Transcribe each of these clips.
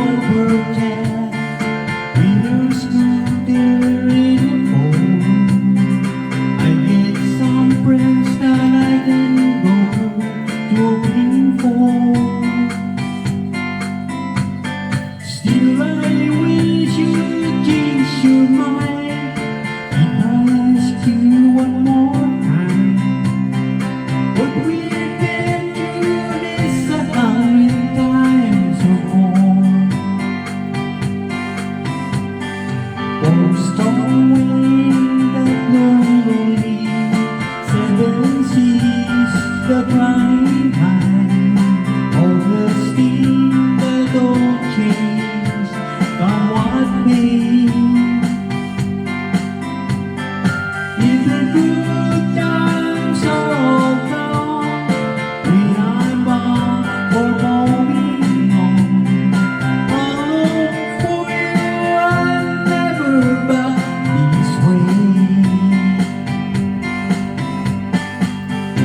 overcast. Winners stood there in the fall. I get some friends that I can go to looking for. Still I wish you'd change your mind. If I ask you one more time, what we've been through this 100 times or more. Oh, storm wind that lonely, 7 seas the crying high, all the steam that don't change, come what may. If the good times are all gone, we are bound for moving on. Oh, for you I'll never back this way.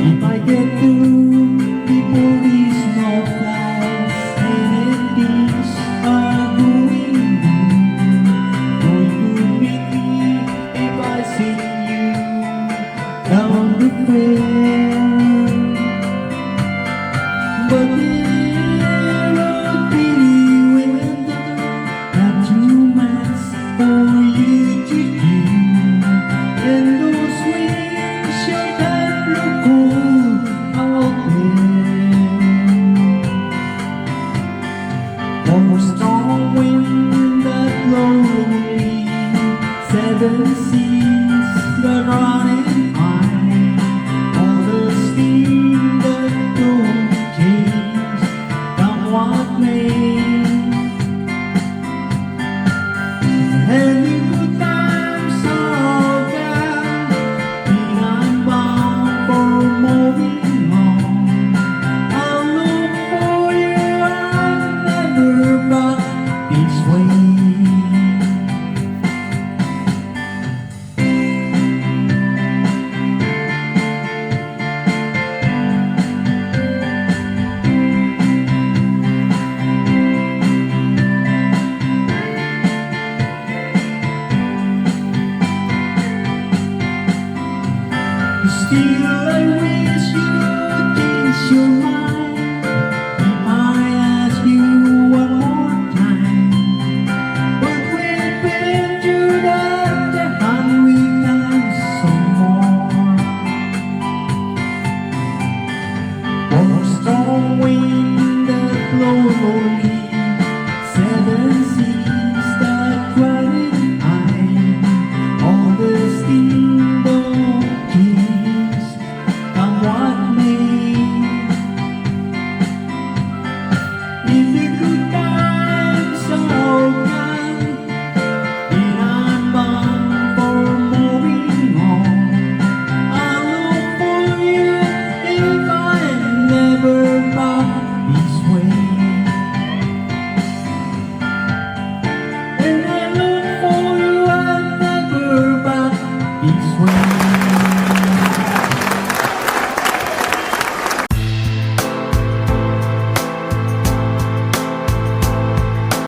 If I get through before these snow flies and things are going good, will you meet me if I see you down the fair? But there will be winter, not too much for you to do, and those wings shall not look cold out there. Oh, storm wind that lonely, 7 seas that running